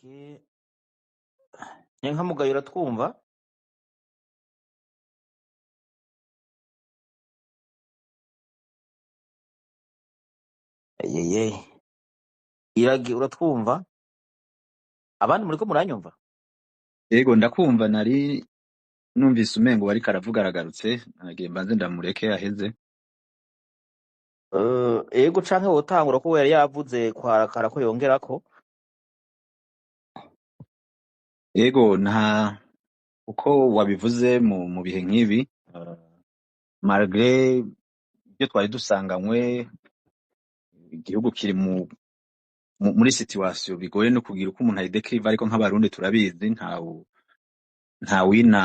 Okay. Nyankamugayo uratwumva? Yeye. Iragi uratwumva? Abandi muriko muranyumva? Yego ndakumva nari numvise umengo wari karavuga aragarutse nagiye mbanze ndamureke aheze. Ego canke wotangura ko yari yavuze kwarakara ko yongerako? Yego nta uko wabivuze mu bihe nk'ibi malgré ibyo twari dusanganywe igihugu kiri muri situation bigoye no kugira uko umuntu ayidekrive, ariko nk'abarundi turabizi nta wina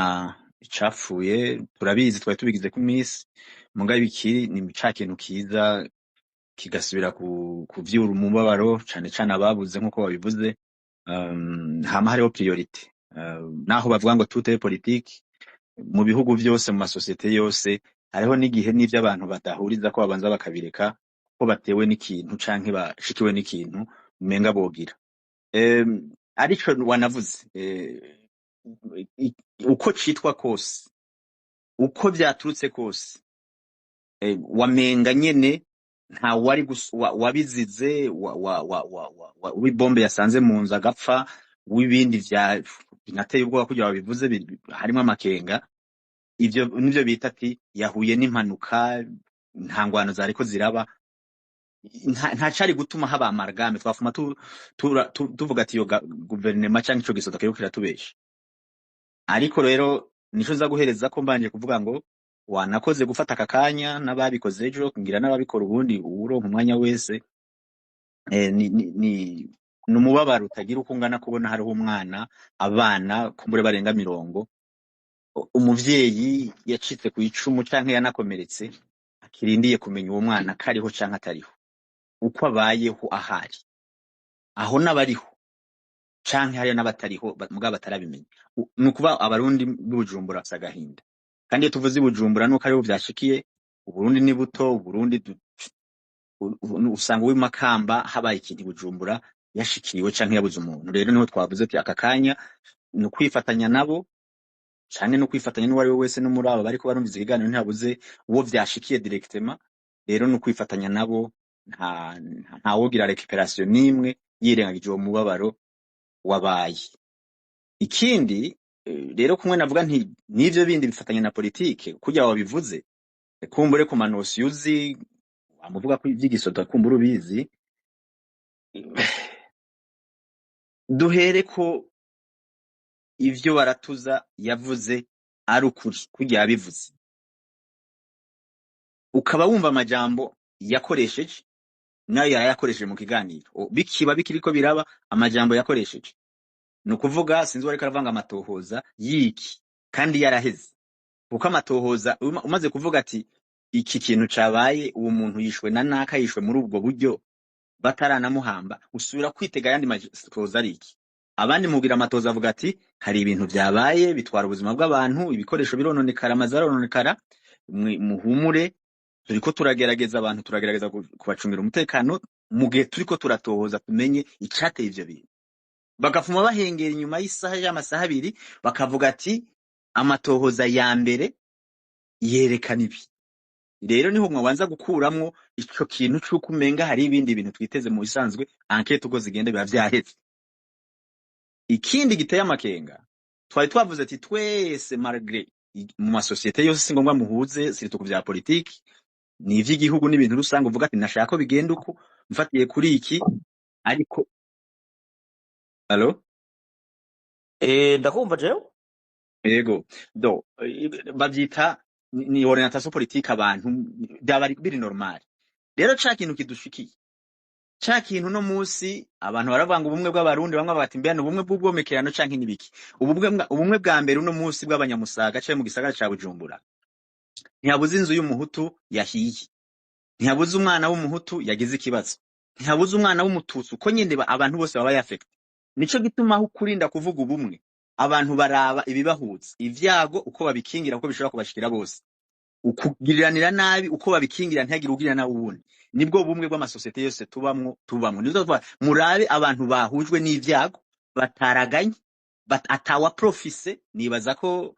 icapfuye, turabizi twari tubigize ku misi mugabe iki ni ca kintu kiza kigasubira kuvyura umubabaro cane cane ababuze nk'uko babivuze. Hama hariho priority, naho bavuga ngo toute politique mu bihugu vyose mu masosiyete yose hariho n'igihe n'ivyo abantu badahuriza ko babanza bakabireka ko batewe n'ikintu canke bashikiwe n'ikintu umenga bogira. Arico wanavuze, uko citwa kose uko vyaturutse kose, wamenga nyene nta wari wabizize w'ibombe yasanze mu nzu agapfa, w'ibindi binateye ubwoba kugira babivuze harimo amakenga. Ivyo nivyo bita ati yahuye n'impanuka, nta ngwano zariko ziraba, nta cari gutuma haba amargame twafuma tuvuga ati yo guverinema canke ico gisoda kiriko kiratubesha. Ariko rero nico nza guhereza ko mbanje kuvuga ngo wanakoze gufata akakanya n'ababikoze ejo ngira n'ababikora ubundi uronka umwanya wese. Ni umubabaro utagira uko ungana kubona hariho umwana, abana kumbure barenga 50, umuvyeyi yacitse ku icumu canke yanakomeretse akirindiye kumenya uwo mwana kariho canke atariho, uko abayeho ahari aho n'abariho canke hariyo n'abatariho mugabo batarabimenya. Nukuba abarundi b'Ubujumbura bafise agahinda, kandi iyo tuvuze Bujumbura nuko ariho vyashikiye. Uburundi ni buto, Uburundi usanga w'imakamba habaye ikintu Bujumbura yashikiriwe canke yabuze umuntu. Rero niho twavuze ati aka kanya no kwifatanya nabo canke no kwifatanya n'uwari we wese no muri abo bariko barumviza ikiganiro ntihabuze uwo vyashikiye directement. Rero no kwifatanya nabo, nta wogira recuperation nimwe yirengagije uwo mubabaro wabaye. Ikindi rero kumwe navuga nti nivyo bindi bifatanya na politike kujya wabivuze, kumbure ku manosi yuzi amuvuga ko ivyigisoda kumbura ubizi. Duhere ko ivyo baratuza yavuze ari ukuri kujya yabivuze, ukaba wumva amajambo yakoresheje nayo yarayakoresheje mu kiganiro bikiba bikiriko biraba amajambo yakoresheje. Nukuvuga sinzi wareka aravanga amatohoza yiki kandi yaraheze, kuko amatohoza umaze kuvuga ati iki kintu cabaye uwo muntu yishwe na naka yishwe muri ubwo buryo bataranamuhamba, usubira kwitega yandi matohoza ariki. Abandi mugira amatohoza avuga ati hari ibintu vyabaye bitwara ubuzima bw'abantu, ibikoresho birononekara, amazara arononekara, muhumure turiko turagerageza abantu, turagerageza kubacungira umutekano mu gihe turiko turatohoza tumenye icateye ivyo bintu. Bagafuma bahengera inyuma y'isaha y'amasaha 2 bakavuga ati amatohoza ya mbere yerekana ibi. Rero niho mwabanza gukuramwo ico kintu c'uko umenga hari ibindi bintu twiteze mu bisanzwe enquête uko zigenda biba vyaheze. Ikindi giteye amakenga twari twavuze ati twese malgré mu masosiyete yose singombwa muhuze sirito ku vya politiki, ni ivy'igihugu n'ibintu rusange uvuga ati nashaka ko bigenda uko mfatiye kuri iki. Ariko allo Ndakumva jewe? Yego do bavyita ni orientation politique abantu byabari biri normal. Rero ca kintu kidushikiye, ca kintu no musi abantu baravanga ubumwe bw'abarundi, bamwe bati mbene ubumwe bw'ubwomekerano canke nibiki. Ubumwe bwa mbere uno musi bw'abanyamusaga cyo mu gisagara ca Bujumbura, ntihabuze inzu y'umuhutu yahiye, ntihabuze umwana w'umuhutu yagize ikibazo, ntihabuze umwana w'umututsi, uko nyende abantu bose baba yafekte. Nico gituma aho kurinda kuvuga ubumwe abantu baraba ibibahuza, ivyago uko babikingira uko bishobora kubashikira bose, ukugiriranira nabi uko babikingira ntiyagira ugirira nabi ubundi. Nibwo bumwe bw'amasosiyete yose tubamwo. Nizo murabe abantu bahujwe n'ivyago bataraganye atawa profise. Nibaza ko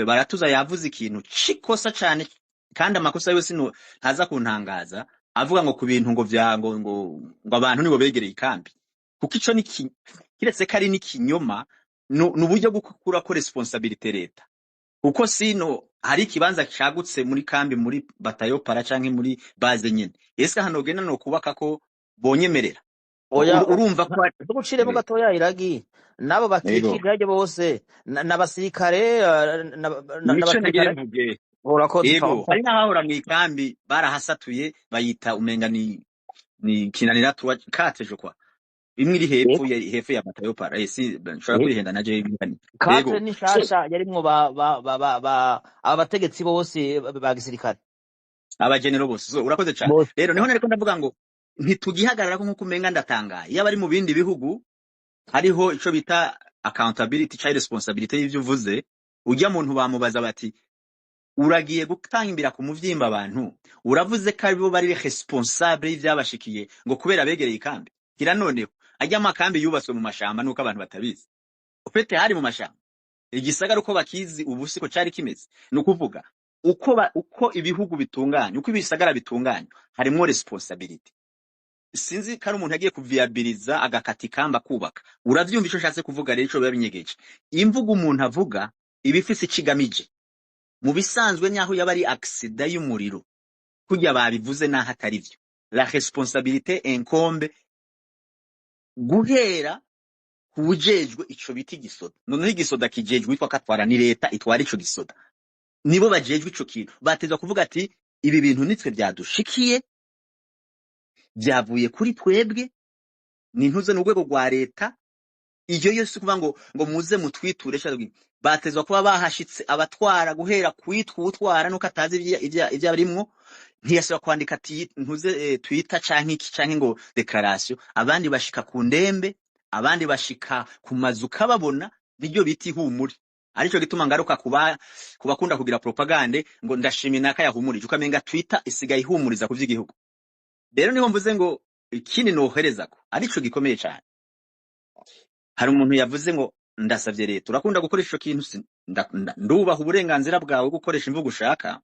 Baratuza yavuze ikintu cikosa cane, kandi amakosa yose ntaza kuntangaza avuga ngo ku bintu ngo vya ngo abantu nibo begereye ikambi, kuko ico ni kiretse ko ari n'ikinyoma, n'uburyo bwo gukura ko responsabilité leta, kuko sino hari ikibanza cagutse muri kambi, muri batayo para canke muri base nyene. Ese hano gena no kubaka ko bonyemerera? oya Urumva ko tuguciremo gatoya Iragi, nabo bakikije harya bose n'abasirikare nico nagire mvuge. urakoze Yego, hari n'ahahora mw'ikambi barahasatuye bayita umenga ni kinanira tuwa kateje kwa imwe iri hepfo ya batayo para. Esi nshobora kwihenda na je bingani. Kate ni shasha yarimwo abategetsi bose ba gisirikare, abagenero bose. So urakoze cyane. Rero niho nariko ndavuga ngo ntitugihagarara ko nkuko umenga ndatangaye. Iyo bari mu bindi bihugu hariho ico bita accountability child responsibility y'ivyo uvuze, ujya muntu bamubaza bati uragiye gutangimbira ku muvyimba abantu, uravuze ko aribo bari responsable y'ivyabashikiye ngo kubera begereye ikambi. Kira noneho ajya amakambi yubatswe mu mashamba nuko abantu batabizi. Ufite hari mu mashamba igisagara uko bakizi ubusiko cari kimeze, nukuvuga uko ibihugu bitunganye, uko ibisagara bitunganye, harimo responsibility. Sinzi kari umuntu yagiye kuviabiliza agakati kamba kubaka. Uravyumva ico nshatse kuvuga rero, ico biba binyegeje. Imvugo umuntu avuga ibifise icigamije. Mu bisanzwe nyaho yaba ari accident y'umuriro, kujya babivuze naho atari vyo. La responsabilité incombe guhera kujejwe ico biti gisoda. None igisoda kijejwe witwa katwara ni leta itwara ico gisoda. Nibo bajejwe ico kintu. Batezwa kuvuga ati ibi bintu nitwe byadushikiye, byavuye kuri twebwe, ni ntuze n'urwego rwa leta. Iyo yose kuvuga ngo muze mutwiture cyangwa batezwa kuba bahashitse abatwara guhera kwitwutwara nuko atazi ivya barimwo. Ntiyasaba kwandika ati ntuze twita canke iki canke ngo declaration. Abandi bashika ku ndembe, abandi bashika ku mazu kababona, niryo biti humuri. Arico gituma ngaruka kubakunda kugira propagande ngo ndashimye naka yahumurije, ukamenga twita isigaye ihumuriza ku vy'igihugu. Rero niho mvuze ngo ikindi nohereza ko arico gikomeye cyane. Hari umuntu yavuze ngo ndasavye leta, urakunda gukoresha ico kintu, ndubaha uburenganzira bwawe gukoresha imvugo ushaka,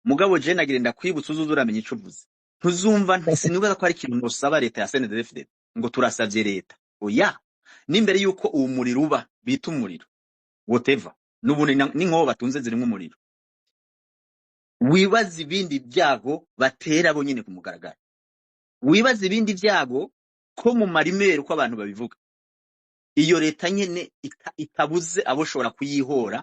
mugabo je nagire ndakwibutsa uzuramenya ico uvuze. Ntuzumva sinibaza ko ari ikintu nosaba leta ya CNDD-FDD ngo turasavye leta. Oya, n'imbere yuko uwo muriro uba bita umuriro whatever, n'ubundi n'inkobo batunze zirimo umuriro, wibaza ibindi byago batera bo nyine ku mugaragaro. Wibaza ibindi byago ko mu marimere uko abantu babivuga. Iyo leta nyene itabuze aboshobora kuyihora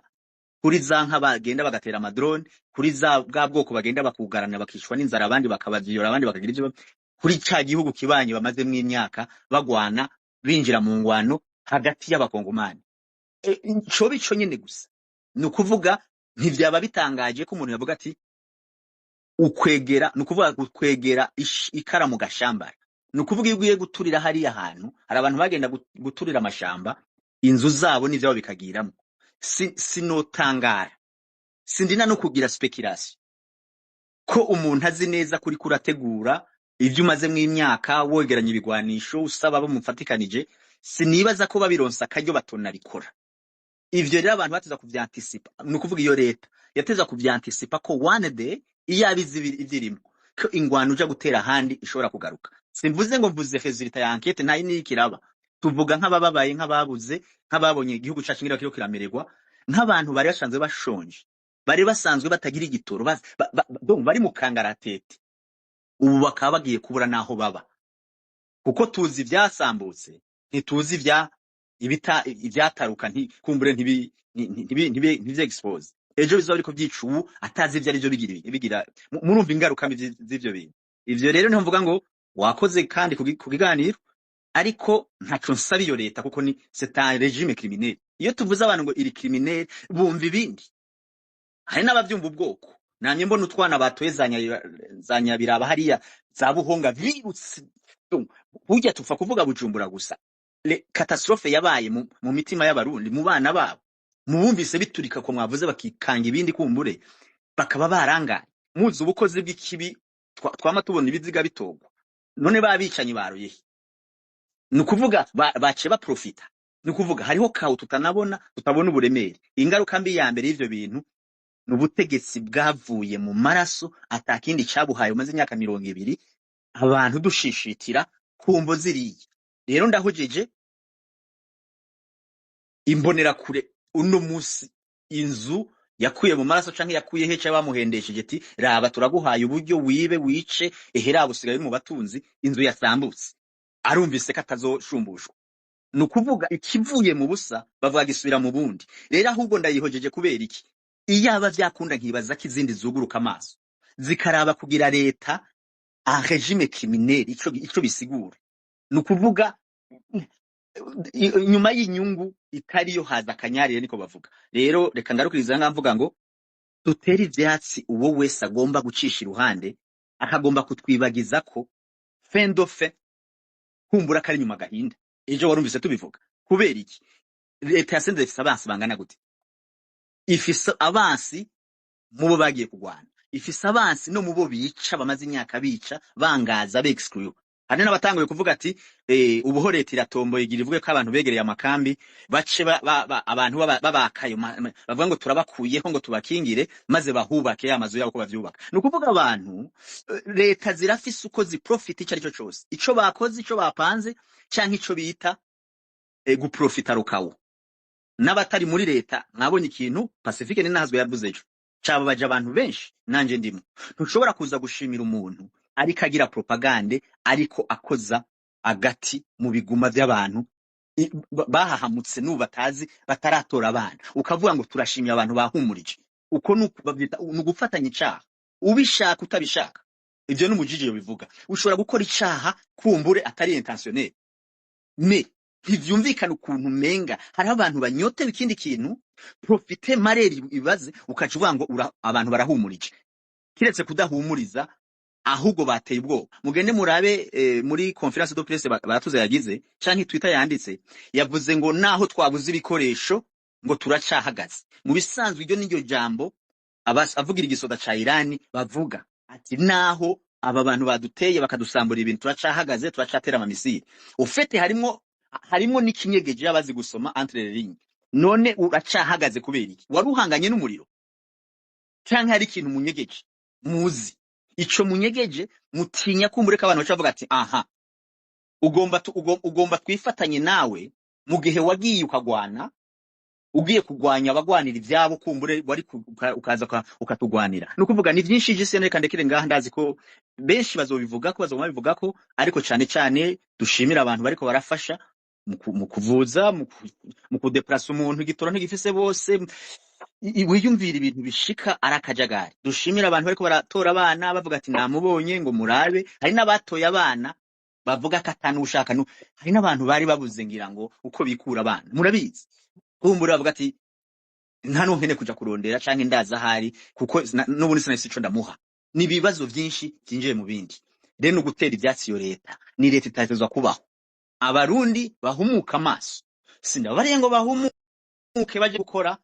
kuri za nka bagenda bagatera amadrone, kuri za bwa bwoko bagenda bakugarana bakishwa n'inzara, abandi bakabaviyora, abandi bakagira ivyo, kuri ca gihugu kibanye bamaze mu imyaka bagwana binjira mu ngwano hagati y'abakongomani. Ico bico nyene gusa nukuvuga ntivyaba bitangaje ko umuntu yavuga ati ukwegera, nukuvuga gukwegera ikara mu gashambara. Nukuvuga iyo ugiye guturira hari ahantu hari abantu bagenda guturira amashamba, inzu zabo n'ivyabo bikagiramo. Sinotangara, sindina no kugira speculation ko umuntu azi neza kuri kurategura ivyo umaze mu imyaka wogeranya ibigwanisho usaba abo mufatikanije, sinibaza ko babironsa akaryo batona bikora. Ivyo rero abantu bateza kuvyanticipa. Nukuvuga iyo leta yateza kuvyanticipa ko one day iyabizi ivyirimo ko ingwano uja gutera handi ishobora kugaruka. Simvuze ngo mvuze resultat ya enquête ntayi nikiraba, tuvuga nk'abababaye, nk'ababuze, nk'ababonye igihugu cacu ngira kiro kiramererwa, nk'abantu bari bashanze bashonje, bari basanzwe batagira igitoro, bari mu kangaratete, ubu bakaba bagiye kubura naho baba, kuko tuzi ivyasambutse, ntituzi ivyataruka, kumbure ntibi expose. Ejo bizoba ariko byica ubu atazi ivyo ari byo bigira murumva ingaruka z'ivyo bintu. Ivyo rero niho mvuga ngo wakoze kandi kukiganiro, ariko ntaco nsaba iyo leta, kuko c'est un régime criminel. Iyo tuvuze abantu ngo iri criminel bumva ibindi, hari n'abavyumva ubwoko. Namye mbona utwana batoye zanyabiraba hariya za Buhonga virutse, burya tupfa kuvuga Bujumbura gusa. Catastrophe yabaye mu mitima y'abarundi, mu bana babo, mubumvise biturika ko mwavuze bakikanga ibindi kumbure bakaba barangaye. Muzi ubukozi bw'ikibi twama tubona ibiziga bitogwa, none babicanyi baroye. Nukuvuga bace baprofita nukuvuga hariho kawo tutabona uburemere. Ingaruka mbi ya mbere y'ivyo bintu n'ubutegetsi bwavuye mu maraso atakindi cabuhaye umaze imyaka 20 abantu dushishitira kumvo ziriya. Rero ndahojeje imbonera kure uno musi inzu yakuye mu maraso canke yakuye heca bamuhendesheje ati raba turaguhaye uburyo wibe wice ehera busigaye mu batunzi inzu yasambutse arumvise ko atazoshumbusha. Nukuvuga ikivuye mu busa bavuga gisubira mu bundi. Rero ahubwo ndayihojeje kubera iki iyaba vyakunda nkibaza ko izindi zuguruka amaso zikaraba kugira leta un régime criminel ico bisigura. Nukuvuga nyuma y'inyungu itariyo haza akanyarire niko bavuga. Rero reka ngarukiriza ngamvuga ngo dutere ivyatsi uwo wese agomba gucisha iruhande akagomba kutwibagiza ko fin de fin kumbura kari nyuma gahinda. Ejo warumvise tubivuga kubera iki leta yasenze ifise abansi bangana gute, ifise abansi mubo bagiye kugwana, ifise abansi no mubo bica bamaze imyaka bica bangaza bexclude. Hari n'abatanguye kuvuga ati ubuho leta iratomboye igira ivuge ko abantu begereye amakambi bace abantu babakayo bavuga ngo turabakuyeho ngo tubakingire maze bahubake amazu yabo ko bavyubaka. Nukuvuga abantu leta zirafise uko ziprofita icyo aricyo cyose ico bakoze ico bapanze canke ico bita guprofita rukawo. N'abatari muri leta mwabonye ikintu Pacifique ninahazwe yavuze ejo cababaje abantu benshi nanje ndimo. Ntushobora kuza gushimira umuntu ariko agira propagande ariko akoza agati mu biguma by'abantu bahahamutse n'ubatazi bataratora abana ukavuga ngo turashimye abantu bahumurije. Uko nukubavyita nugufatanya icaha ubishaka utabishaka. Ivyo n'umujije bivuga ushobora gukora icaha kumbure atari intentionnel me ntivyumvikana ukuntu menga hari abantu banyotewe ikindi kintu profite mareri ibaze ukaca uvuga ngo abantu barahumurije kiretse kudahumuriza ahubwo bateye ubwoba. Mugende murabe muri conference de presse baratuze yagize canke Twitter yanditse yavuze ngo naho twabuze ibikoresho ngo turacahagaze. Mu bisanzwe iryo n'iryo jambo avugira igisoda ca Iran bavuga ati naho aba bantu baduteye bakadusambura ibintu turacahagaze turacatera amamisiri. Ufete harimo n'ikinyegeje yabazi gusoma entre les lignes. None uracahagaze kubera iki waruhanganye n'umuriro canke hari ikintu munyegeje muzi ico munyegeje mutinya kumureka abantu bacavuga ati aha ugomba twifatanye nawe mu gihe wagiye ukagwana ugiye kugwanya abagwanira ivyabo kumbure wari ukaza ukatugwanira. Nukuvuga ni vyinshi je sene kandekire ngaha ndazi ko benshi bazobivuga ko bazobivuga ko ariko cane cane dushimira abantu bariko barafasha mu kuvuza mu kudeplace umuntu igitoro ntigifise bose wiyumvira ibintu bishika arakajagari. Dushimira abantu bariko baratora abana bavuga ati namubonye ngo murabe. Hari n'abatoye abana bavuga ko atanu ushaka hari n'abantu bari babuze ngira ngo uko bikura abana murabizi kumbura bavuga ati nta nkene kuja kurondera canke ndaza hari kuko n'ubundi sinasi ico ndamuha. Ni bibazo vyinshi byinjiye mu bindi. Rero ugutera ivyatsi yo leta ni leta itatezwa kubaho. Abarundi bahumuka amaso sindabariye ngo bahumuke baje gukora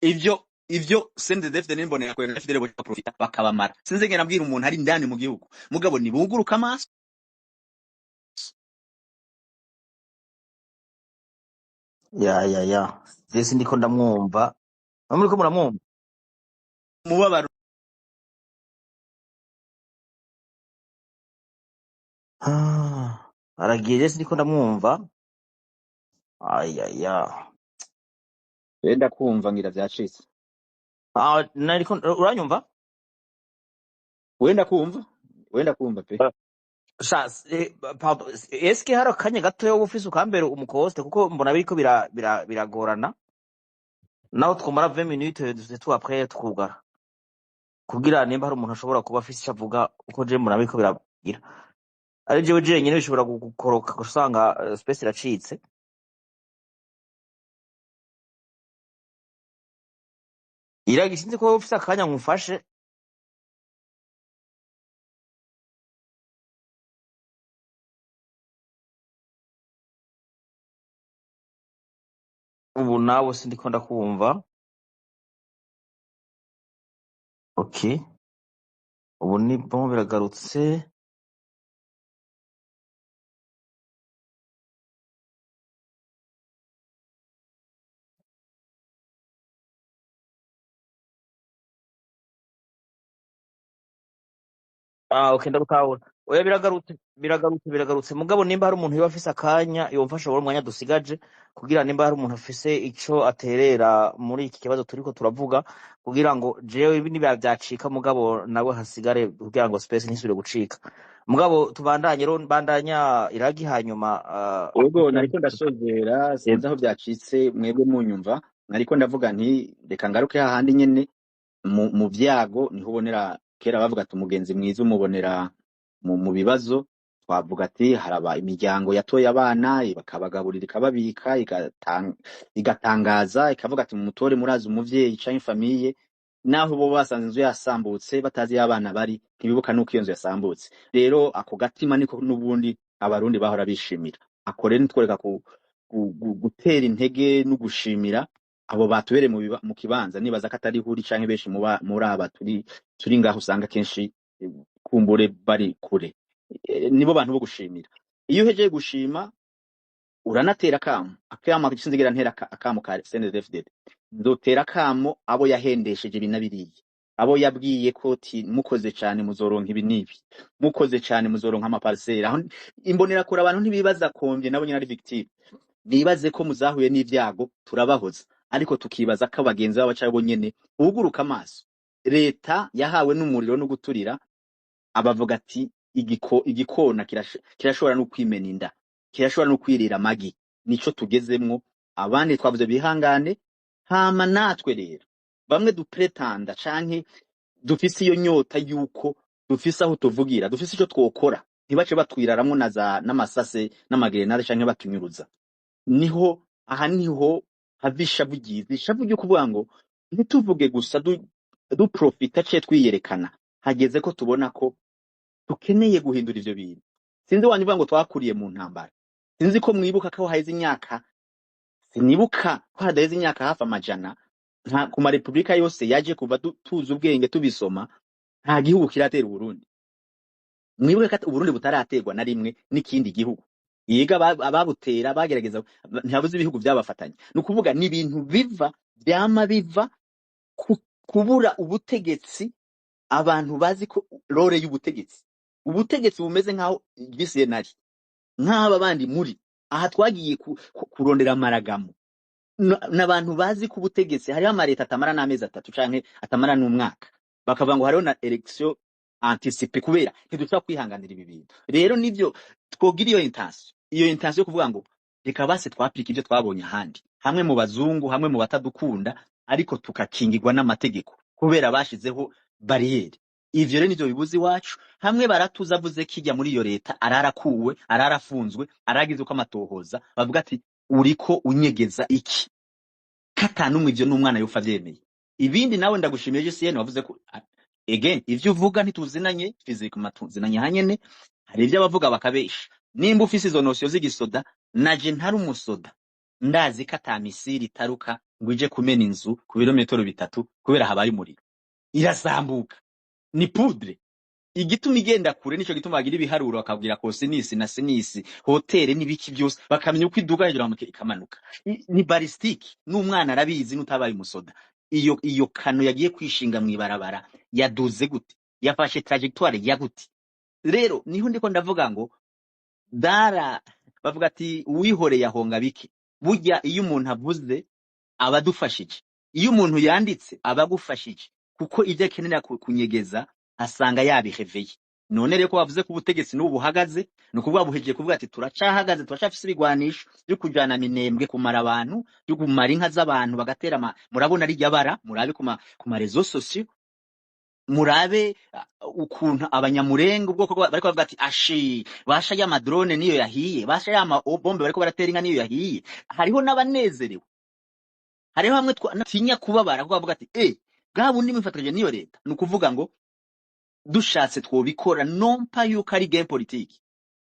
ivyo CNDD-FDD n'imbonera kwera FDL bo profita bakabamara. Sinze ngena mbwira umuntu ari ndani mu gihugu mugabo ni buguruka amaso. ya Jesse ndiko ndamwumva muriko muramwumva mubabaro aragiye Jesse ndiko ndamwumva wenda kumva ngira vyacitse nariko uranyumva wenda kumva pe eske hari akanya gato yo ufise ukambere umukoste kuko mbona biriko biragorana naho twumara 20 minutes dufite tu après tukugara kugira nimba hari umuntu ashobora kuba afise icavuga uko je mbona biriko biragira ari jewe nyene bishobora gukoroka usanga space iracitse. Iragisinze ko ufise akanya ngufashe ubu nawe sindiko ndakumva. Okay ubu ni bon biragarutse. Okay, ndabutahura. Oya, biragarutse mugabo nimba hari umuntu yoba afise akanya yomfasha buri mwanya dusigaje kugira nimba hari umuntu afise ico aterera muri iki kibazo turiko turavuga kugira ngo jewe ibi niba vyacika mugabo nawe hasigare kugira ngo space ntisubire gucika mugabo tubandanye rero bandanya iragi hanyuma Ubwo nariko ndasozera sinzi aho byacitse mwebwe munyumva, nariko ndavuga nti reka ngaruke hahandi nyene mu vyago niho ubonera. Kera bavuga ati umugenzi mwiza umubonera mu bibazo. Twavuga ati haraba imiryango yatoye abana bakabagaburira ikababika igatangaza ikavuga ati mumutore murazi umuvyeyi canke famiye, naho bo basanze inzu yasambutse batazi y'abana bari ntibibuka nuko iyo nzu yasambutse. Rero ako gatima niko n'ubundi abarundi bahora bishimira. Ako rero nitwereka gutera intege no gushimira abo batubere mu kibanza. Nibaza ko atari huri canke benshi muri aba turi ngaho usanga kenshi kumbure bari kure, nibo bantu bo gushimira. Iyo uhejeje gushima uranatera akamo sinzigera ntera akamo ka CNDD-FDD, nzotera akamo abo yahendesheje binabiriye, abo yabwiye ko mukoze cyane muzoronka ibi nibi, mukoze cyane muzoronka amaparcelle. Aho imbonera kure abantu ntibibaza kombye nabo nyine ari victime, bibaze ko muzahuye n'ivyago turabahoza, ariko tukibaza ko abagenzi babo cyabo nyene uguruka amaso. Leta yahawe n'umuriro no guturira, abavuga ati igikona kirashobora no kwimena inda, kirashobora no kwirira amagi. Nico tugezemwo, abandi twavuze bihangane. Hama natwe rero bamwe dupretanda canke dufise iyo nyota yuko dufise aho tuvugira, dufise ico twokora, ntibace batwiraramwo n'amasase n'amagerenade canke batunyuruza. Niho hava ishavu ryiza, ishavu ryo kuvuga ngo ntituvuge gusa duprofita ce twiyerekana. Hageze ko tubona ko dukeneye guhindura ivyo bintu. Sinzi wanyuvuga ngo twakuriye mu ntambara, sinzi ko mwibuka ko haheze imyaka, sinibuka ko hadaheze imyaka hafi amajana ku marepublika yose yaje kuva tuzi ubwenge tubisoma, nta gihugu kiratera Uburundi. Mwibuke ko Uburundi butaraterwa na rimwe n'ikindi gihugu. Yiga ababutera bagerageza, ntihabuze ibihugu byabafatanya. Nukuvuga ni ibintu byama biva kubura ubutegetsi. Abantu bazi ko role y'ubutegetsi bumeze nkaho gisenari, nk'aba bandi muri aha twagiye kurondera amaragamo. N'abantu bazi ko ubutegetsi hariho amareta atamara n'amezi 3 canke atamara n'umwaka, bakavuga ngo hariho na election anticipe kubera ntidushobora kwihanganira ibi bintu. Rero nivyo twogira iyo intention yo kuvuga ngo reka base twapika ivyo twabonye ahandi, hamwe mu bazungu, hamwe mu batadukunda, ariko tukakingirwa n'amategeko kubera bashizeho barriere. Ivyo rero nivyo bibuzi wacu. Hamwe baratuza avuze kijya muri iyo leta ararakuwe, ararafunzwe, aragize uko amatohoza, bavuga ati uriko unyegeza iki, katanumwe ivyo n'umwana yofa vyemeye. Ibindi nawe ndagushimiye JCN wavuze ko again ivyo uvuga ntituzinanye physique matuzinanye hanyene. Hari ivyo abavuga bakabesha. Nimba ufise izo nosyo z'igisoda, naje ntari umusoda, ndazi ko atamisiri taruka ngo ije kumena inzu ku birometero 3 kubera habaye umuriro irasambuka. Ni poudre. Igituma igenda kure nico gituma bagira ibiharuro bakabwira ko sinisi na sinisi hotel n'ibiki byose bakamenya uko iduga hejuru amuke ikamanuka. Ni ballistique, n'umwana arabizi n'utabaye umusoda. Iyo kano yagiye kwishinga mwibarabara yaduze gute, yafashe trajectoire ya gute. Rero niho ndiko ndavuga ngo bavuga ati uwihoreye ahonga bike. Burya iyo umuntu avuze abadufashije, iyo umuntu yanditse abagufashije, kuko ivyo akenera kunyegeza asanga yabiheveye. None rero ko bavuze ko ubutegetsi n'ubu buhagaze, nukuvuga buhejeje kuvuga ati turacahagaze, turacafise ibigwanisho byo kujana minembwe kumara abantu, byo kumara inka z'abantu bagatera murabona ari ryabara, murabe ku ma réseaux sociaux, murabe ukuntu abanyamurenge ubwoko bariko bavuga ati basha ya madrone niyo yahiye, basha ya bombe bariko baratera inka niyo yahiye. Hariho n'abanezerewe, hariho hamwe tinya kubabara kuko bavuga ati bwabundi mwifatanyije niyo leta. Nukuvuga ngo dushatse twobikora non pas yuko ari game politique,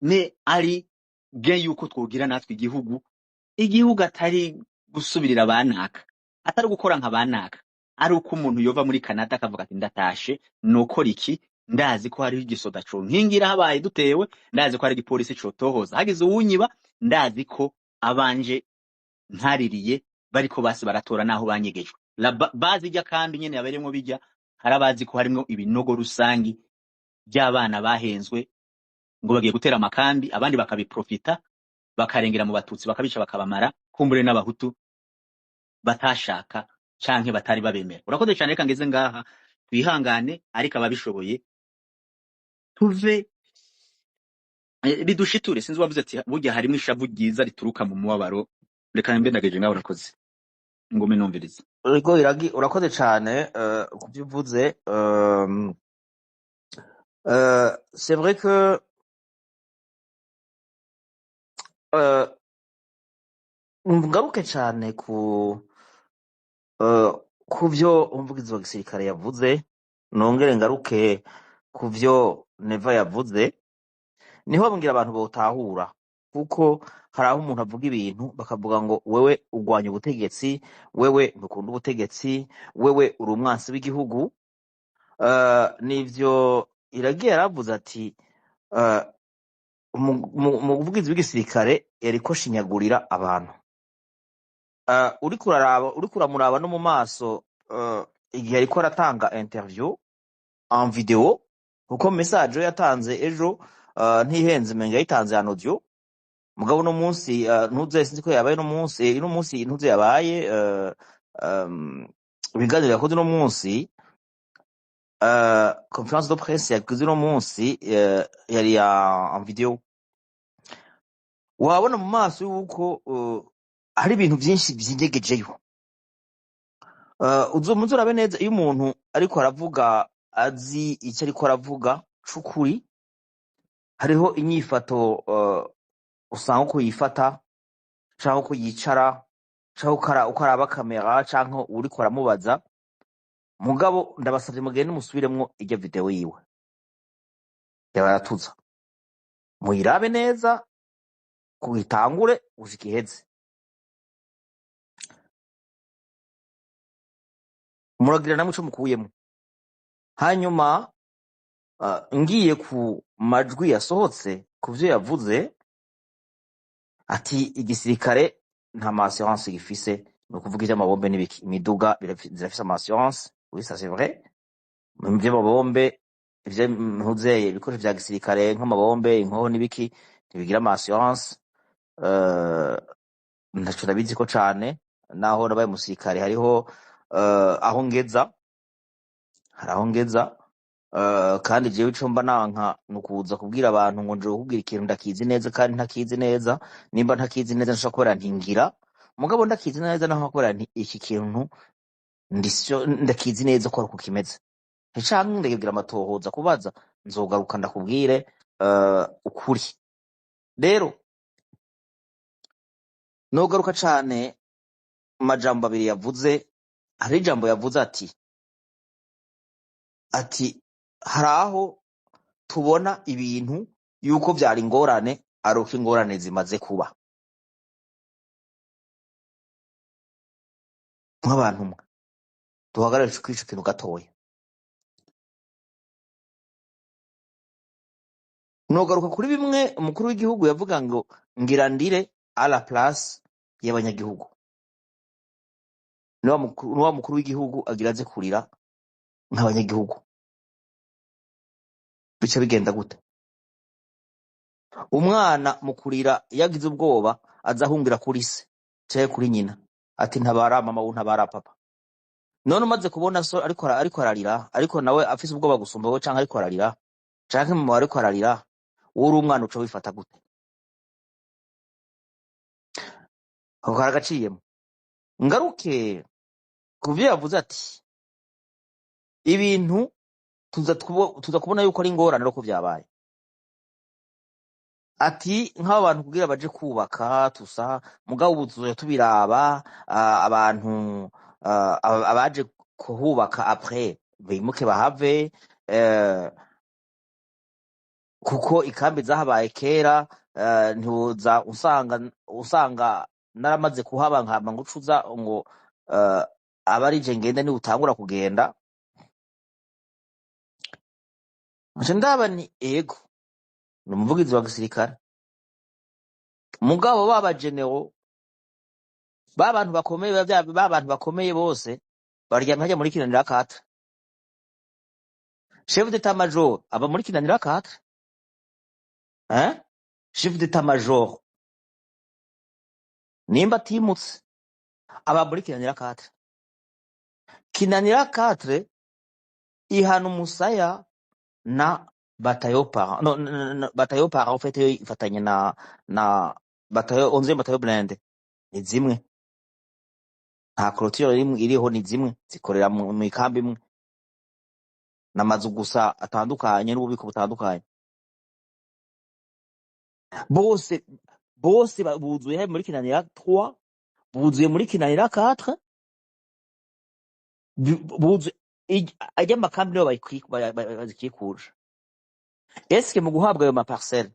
ne ari game yuko twogira natwe igihugu atari gusubirira abanaka, atari gukora nka banaka, ari uko umuntu yova muri Canada akavuga ati ndatashe nokora iki, ndazi ko hari igisoda cyo nkingira habaye dutewe, ndazi ko hari igipolisi cyo tohoza hagize uwunyiba, ndazi ko abanje ntaririye bariko basi baratora naho banyegejwe. La bazi ijya kandi nyene yaberemwo bijya harabazi ko harimo ibinogo rusangi by'abana bahenzwe ngo bagiye gutera amakambi, abandi bakabiprofita bakarengera mu batutsi bakabica bakabamara, kumbure n'abahutu batashaka canke batari babemera. Urakoze cyane, reka ngeze ngaha, twihangane, ariko ababishoboye tuve bidushiture. Sinzi wavuze ati burya harimo ishavu ryiza rituruka mu mubabaro. Reka mbe ndageje ngaho, urakoze, ngume numviriza. Ego Iragi, urakoze cyane ku byo uvuze. C'est vrai que ngaruke cyane ku byo umuvugizi wa gisirikare yavuze, nongere ngaruke ku byo Neva yavuze, niho mbwira abantu bawutahura, kuko hari aho umuntu avuga ibintu bakavuga ngo wewe urwanya ubutegetsi, wewe ntukunda ubutegetsi, wewe uri umwansi w'igihugu. Nivyo Iragiye yaravuze ati umuvugizi w'igisirikare yariko shinyagurira abantu. Uriko uramuraba no mu maso igihe ariko aratanga interview en video, kuko message yatanze ejo ntihenze menga yayitanze ya audio, mugabo no munsi ntuze sinzi ko yabaye no munsi ntuze yabaye ibiganiro yakoze no munsi, conference de presse yakoze no munsi yari en video. Wabona mu maso yuko hari ibintu byinshi byinyegejeyo. Uzomuze urabe neza iyo umuntu ariko aravuga azi icyo ariko aravuga cukuri, hariho inyifato usanga uko yifata, canke uko yicara, canke uko araba kamera, canke uriko aramubaza. Mugabo ndabasavye mugende musubiremwo iryo video yiwe yabaratuza, muyirabe neza kugitangure gushika iheze, muragira namwe ico mukuyemo. Hanyuma ngiye ku majwi yasohotse ku vyo yavuze, ati igisirikare nta assurance gifise, no kuvuga ivy'amabombe n'ibiki. Imiduga zirafise assurance, oui ça c'est vrai. Ivy'amabombe, ivyo ntuzeye ibikoresho vya gisirikare nk'amabombe, inkoho n'ibiki ntibigira assurance. Ntaco ndabizi ko cane, naho nabaye umusirikare hariho aho ngeza, hari aho ngeza. Kandi jewe ico mba nanka nukuza kubwira abantu ngo nje kukubwira ikintu ndakizi neza kandi ntakizi neza. Nimba ntakizi neza nshaka kubera ntingira, mugabo ndakizi neza naho kubera nti iki kintu ndakizi neza ko uko kimeze. Nticanke ndagira amatohoza kubaza, nzogaruka ndakubwire ukuri. Rero nogaruka cane amajambo abiri yavuze. Hari ijambo yavuze ati hari aho tubona ibintu yuko vyari ingorane, ari uko ingorane zimaze kuba. Nk'abantu mwe duhagarare kuri ico kintu gatoya. Nogaruka kuri bimwe umukuru w'igihugu yavuga ngo ngira ndire à la place y'abanyagihugu. Niwa mukuru w'igihugu agira aze kurira nk'abanyagihugu, bica bigenda gute? Umwana mu kurira yagize ubwoba azahungira kuri se canke kuri nyina, ati ntabara mama wo ntabara papa. None umaze kubona so ariko ararira, ariko nawe afise ubwoba gusumba we, canke ariko ararira, canke mama ariko ararira, uri umwana uca wifata gute? Ako karagaciyemo. Ngaruke kuvyo yavuze ati ibintu tuza kubona yuko ari ingorane roko vyabaye. Ati nk'abo bantu kugira baje kubaka tusa, mugabo ubu tuzoja tubiraba abantu abaje kuhubaka après bimuke bahave, kuko ikambi zahabaye kera. Ntiwoza usanga naramaze kuhaba nkama ngucuza ngo abarije ngende ni utangura kugenda. Nje ndaba ni ego n'umuvugizi wa gisirikare, mugabo baba general, babantu bakomeye, babantu bakomeye bose baryamye hajya muri kinanira kata. chef d'état major aba muri kinanira 4 hein chef d'état major nimba atimutse aba muri kinanira 4 kinanira 4 ihana umusaya na batayo para no, batayo para en fait ifatanye na batayo 11e batayo blende ni zimwe nta clôture iriho ni zimwe zikorera mu ikambi imwe n'amazu gusa atandukanye n'ububiko butandukanye bose buzuye muri kinanira 3 buzuye muri kinanira 4 buzuye ajya amakambi niyo bazikikuje eske mu guhabwa ayo maparcelle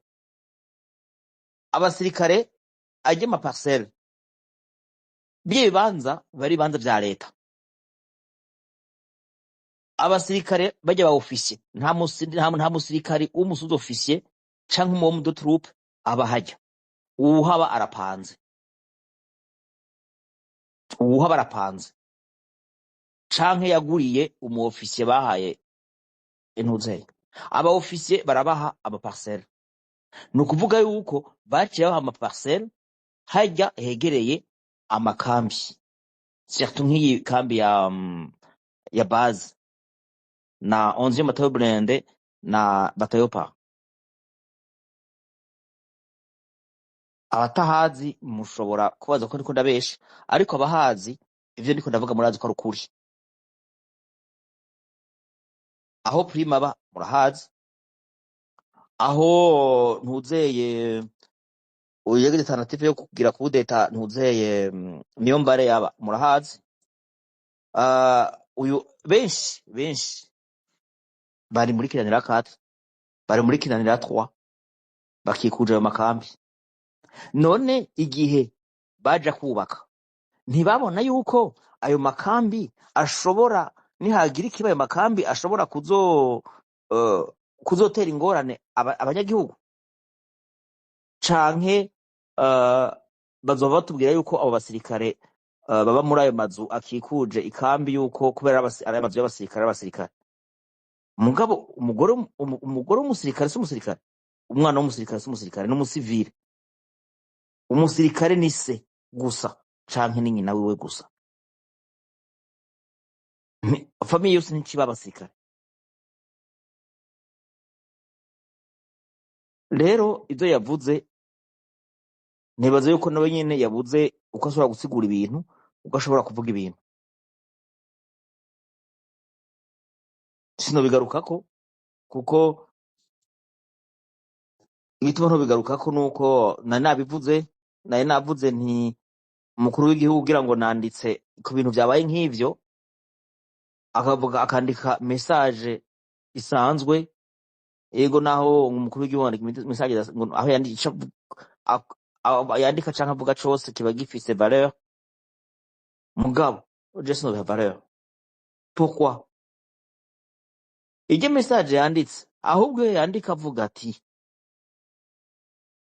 abasirikare ajya amaparcelle by'ibibanza bari banza vya leta abasirikare bajya ba officier nta musirikari w'umusuzi officier canke umu de troupe abahajya uwuhaba arapanze canke yaguriye umu officier bahaye intuzeye aba officier barabaha ama parcelle nukuvuga yuko baciye baha ama parcelle hajya hegereye amakambi surtout nk'iyi kambi ya base na 11e batayo blende na batayo pa abatahazi mushobora kubaza ko ndiko ndabesha ariko abahazi ivyo ndiko ndavuga murazi ko ari ukuri aho prima ba murahazi aho ntuzeye uyege alternative yo kugira kudeta ntuzeye niyo mbare yaba murahazi uyu benshi bari muri kinanira 4 bari muri kinanira 3 bakikuje ayo makambi none igihe baja kubaka ntibabona yuko ayo makambi ashobora nihagira ikiba ayo makambi ashobora kuzotera ingorane abanyagihugu canke bazoba batubwira yuko abo basirikare baba muri ayo mazu akikuje ikambi yuko kubera ari amazu y'abasirikare mugabo umugore w'umusirikare si umusirikare umwana w'umusirikare si umusirikare n'umusivile umusirikare ni se gusa canke ni nyina wiwe gusa famiye yose ntikiba abasirikare rero ivyo yavuze ntibaze yuko nawe nyene yabuze uko ashobora gusigura ibintu uko ashobora kuvuga ibintu sinobigarukako kuko igituma ntobigarukako nuko nari navuze nti umukuru w'igihugu kugira ngo nanditse ku bintu vyabaye nk'ivyo akandika message isanzwe yego naho umukuru w'igihugu andika message aho yandika canke avuga cose kiba gifise valeur mugabo je sinobiha valeur pourquoi iryo message yanditse ahubwo yandika avuga ati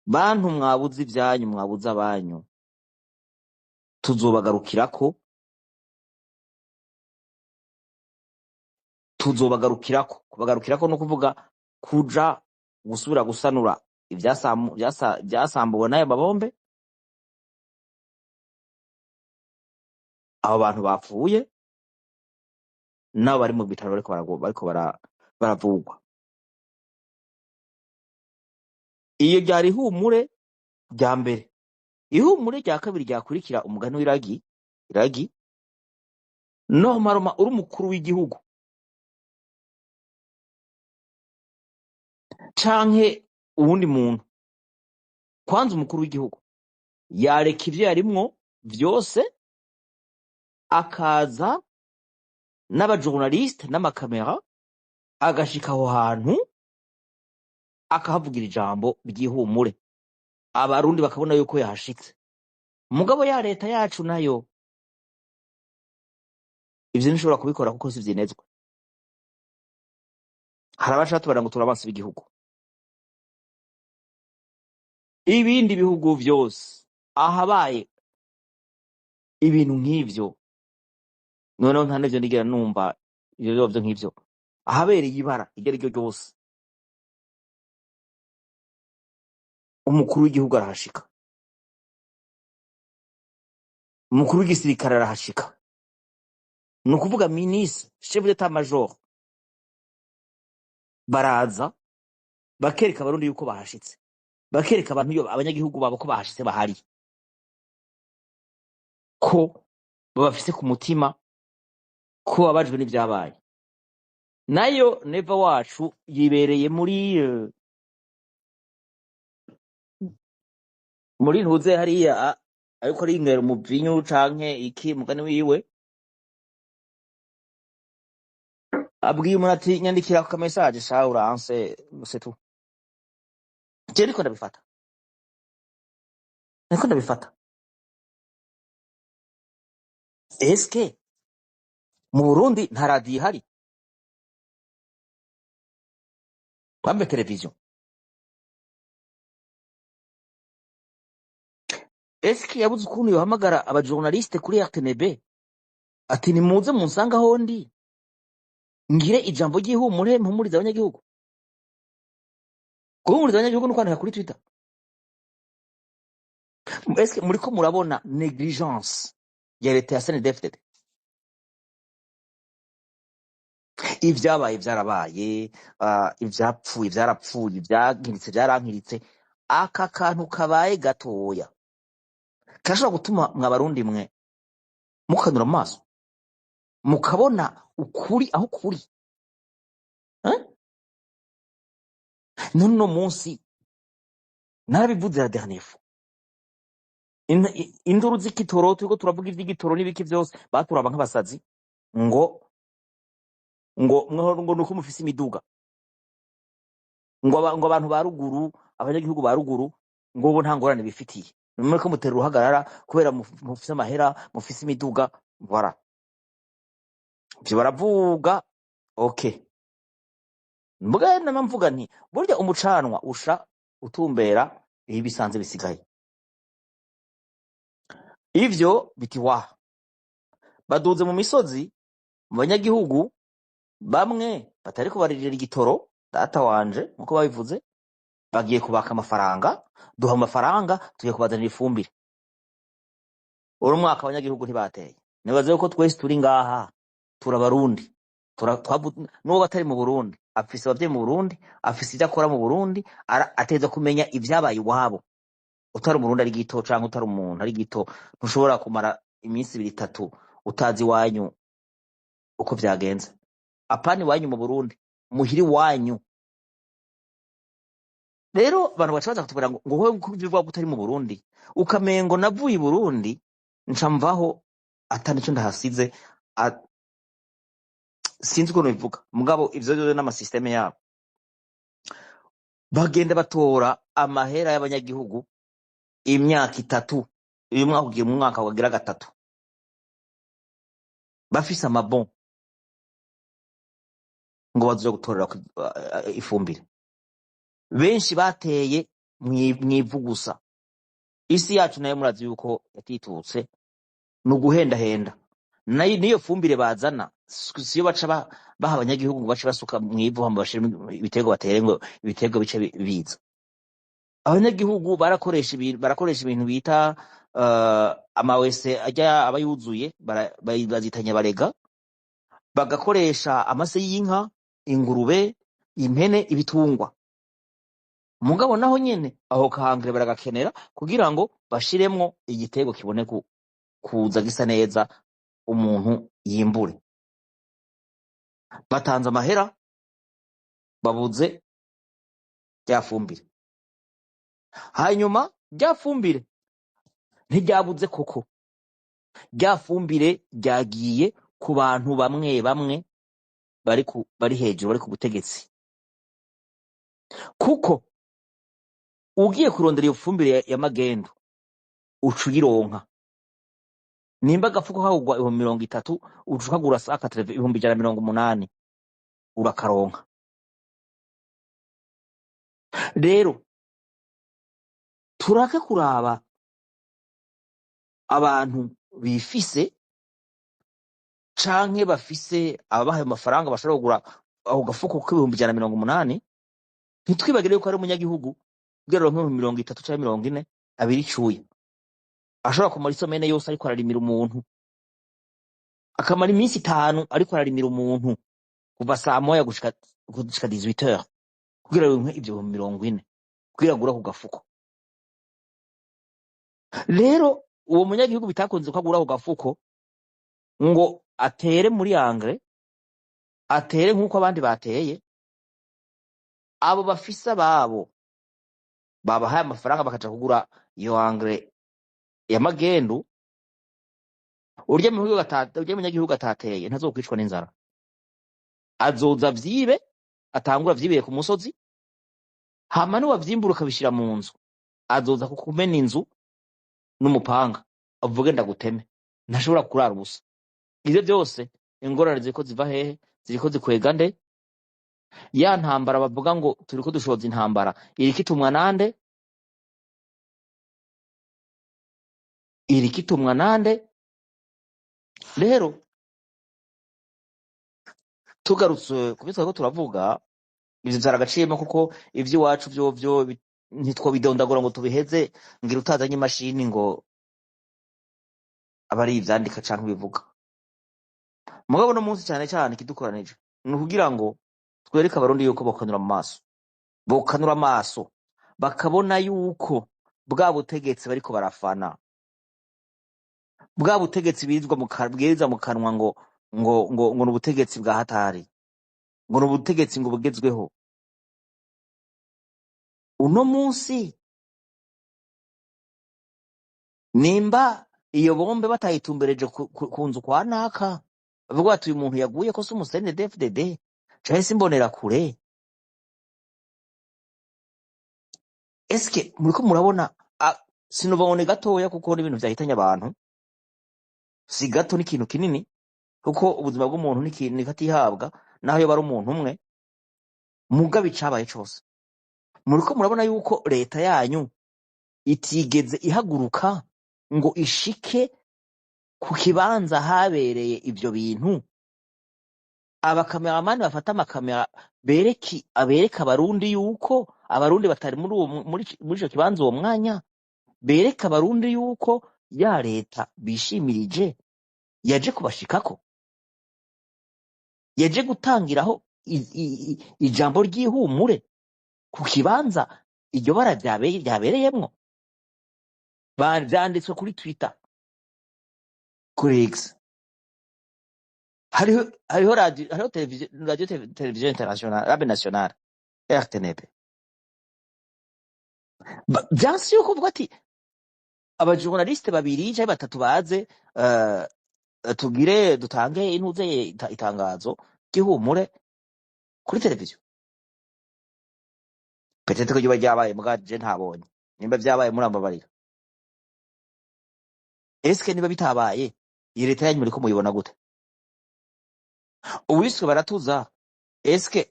bantu mwabuze ivyanyu mwabuze abanyu tuzobagarukirako kubagarukirako no kuvuga kuja gusubira gusanura ibyasambuwe n'ayo mabombe abo bantu bapfuye nabo bari mu bitaro bariko baravugwa iyo ryari ihumure rya mbere ihumure rya kabiri ryakurikira umugani w'iragi nomaroma uri umukuru w'igihugu canke uwundi muntu kwanza umukuru w'igihugu yareka ivyo yarimwo vyose akaza n'abajournaliste n'amakamera agashika aho hantu akahavugira ijambo ry'ihumure abarundi bakabona yuko yahashitse mugabo ya leta yacu nayo ivyo nishobora kubikora kuko si vyinezwe hari abashatubara ngo turabansi b'igihugu ibindi bihugu vyose ahabaye ibintu nk'ivyo noneho nta n'ivyo ndigera numva ivyo nk'ivyo ahabereye ibara iryo ari ryo ryose umukuru w'igihugu arahashika, umukuru w'igisirikare arahashika, ni ukuvuga ministre chef d'état major baraza bakereka abarundi yuko bahashitse, bakereka abantu abanyagihugu babo ko bahashitse bahari, ko babafise ku mutima, ko babajwe n'ivyabaye. Nayo neva wacu yibereye muri ntuze hariya ariko arinywera umuvinyu canke iki mugani wiwe, abwiye umuntu ati nyandikira ku message sha uranse c'est tout. Je niko ndabifata, niko ndabifata. Eske mu Burundi nta radio ihari, bambe television? Eske yabuze ukuntu yohamagara abajournaliste kuri RTNB ati nimuze munsanga aho ndi ngire ijambo ry'ihumure mpumuriza abanyagihugu? Guhumuriza abanyagihugu nuko kuri Twitter. Eske muriko murabona negligence ya leta ya CNDD-FDD? Ivyabaye vyarabaye, ivyapfuye vyarapfuye, ivyankiritse vyarankiritse. Aka kantu kabaye gatoya kashobora gutuma mwa Barundi mwe mukanura amaso mukabona ukuri aho kuri. None uno munsi narabivuze la dernière fois, induru z'igitoro turiko turavuga ivy'igitoro n'ibiki vyose baturaba nk'abasazi ngo nuko mufise imiduga, ngo abantu ba ruguru, abanyagihugu ba ruguru ngo bo nta ngorane bifitiye, muriko mutera uruhagarara kubera mufise amahera, mufise imiduga. Voilà, ivyo baravuga okay. Mbwa nama mvuga nti burya umucanwa usha utumbera ibisanze bisigaye. Ivyo biti waha baduze mu misozi, mu banyagihugu bamwe batariko baririra igitoro, data wanje nkuko babivuze, bagiye kubaka amafaranga, duha amafaranga tugiye kubazanira ifumbire. Uru mwaka abanyagihugu ntibateye. Nibaze yuko twese turi ngaha turabarundi, n'uwo batari mu Burundi afise abavyeyi mu Burundi, afise ivyo akora mu Burundi, ateza kumenya ivyabaye iwabo. Utari umurundi ari gito canke utari umuntu ari gito, ntushobora kumara iminsi 2-3 utazi wanyu uko vyagenze. Apani wanyu mu Burundi, muhiri wanyu. Rero abantu bacabaza kutubwira ngo wewe uko bivuga ko utari mu Burundi, ukamengo navuye i Burundi nca mvaho atani cyo ndahasize. Sinzi uko bivuga mugabo ivyo byo n'amasysteme yabo, bagenda batora amahera y'abanyagihugu imyaka 3, uyu mwaka ugiye mu mwaka wagira 3, bafise amabon ngo bazoje gutorera ifumbire. Benshi bateye mwivu gusa. Isi yacu nayo murazi yuko yatitutse no guhendahenda. Niyo fumbire bazana siyo baca baha abanyagihugu ngo bace basuka mwivu hamba bashira ibitego batere ngo ibitego bice biza. Abanyagihugu barakoresha ibintu bita amawese ajya abayuzuye, bazitanya barega, bagakoresha amase y'inka, ingurube, impene, ibitungwa. Mugabo naho nyene aho kahangire baragakenera kugira ngo bashiremwo igitego kibone kuza gisa neza umuntu yimbure. Batanze amahera babuze ryafumbire. Hanyuma ryafumbire ntiryabuze koko, ryafumbire ryagiye ku bantu bamwe bamwe bari hejuru, bari ku butegetsi. Kuko ugiye kurondera iyo fumbire ya magendo ucuyironka, nimba agafuko kagurwa 30 ucukagura saka 180 urakaronka. Rero turake kuraba abantu bifise canke bafise ababaha amafaranga bashobora kugura aho gafuko k'ibihumbi 180 ntitwibagire yuko ari umunyagihugu bwero nk'ibihumbi 30 canke 40 abiri icuya ashobora kumara isomene yose ariko ararimira umuntu akamara iminsi 5 ariko ararimira umuntu kuva saa moya gushika 18h kugira ngo ibyo 40 kugira gura ku gafuko. Rero uwo munyagihugu bitakunze ko agura ku gafuko ngo atere muri Angre, atere nk'uko abandi bateye, abo bafisa babo babahaye amafaranga bakaja kugura iyo Angre ya magendu, urya munyagihugu atateye ntazokwicwa n'inzara, azoza vyibe, atangura vyibiye ku musozi, hama niwavyimbura ukabishira mu nzu, azoza kukumena inzu n'umupanga avuge ndaguteme, ntashobora kurara ubusa. Ivyo byose ingorane ziriko ziva hehe? Ziriko zikwega nde? Ya ntambara bavuga ngo turiko dushoza intambara irikitumwa nande? Irikitumwa nande? Rero tugarutse kubitsa ko turavuga ivyo vyaragaciyemo kuko ivy'iwacu vyovyo ntitwobidondagura ngo tubiheze ngira utazanye imashini ngo abari ivyandika canke bivuga. Mugabo no munsi cyane cyane kidukoranije ni ukugira ngo twereke abarundi yuko bokanura amaso bakabona yuko bwa butegetsi bariko barafana, bwa butegetsi bwiriza mu kanwa ngo n'ubutegetsi bwa hatari, ngo n'ubutegetsi ngo bugezweho. Uno munsi nimba iyo bombe batayitumbereje ku nzu kwa naka, bavuga bati uyu muntu yaguye ko se umusene DFDD canke se imbonera kure, eske muriko murabona sinubone gatoya kuko n'ibintu vyahitanye abantu si gato n'ikintu kinini kuko ubuzima bw'umuntu n'ikintu nikatihabwa naho yo bari umuntu umwe mugabe icabaye cose. Muriko murabona yuko leta yanyu itigeze ihaguruka ngo ishike ku kibanza habereye ivyo bintu, abakameramani bafata amakamera bereka abarundi yuko abarundi batari muri ico kibanza uwo mwanya, bereka abarundi yuko ya leta bishimirije yaje kubashikako, yaje gutangiraho ijambo ry'ihumure ku kibanza iryo bara ryabereyemwo. Vyanditswe kuri Twitter, kuri X, hariho radio televiziyo international, radio nationale RTNB. Vyansi yuko uvuga ati abajournaliste babiri canke batatu baze tugire dutange itangazo ry'ihumure kuri televiziyo. Petete ko ryoba ryabaye muga je ntabonye, nimba vyabaye murambabarira. Eske niba bitabaye iyi leta yanyu muriko muyibona gute? Uwiswe baratuza, eske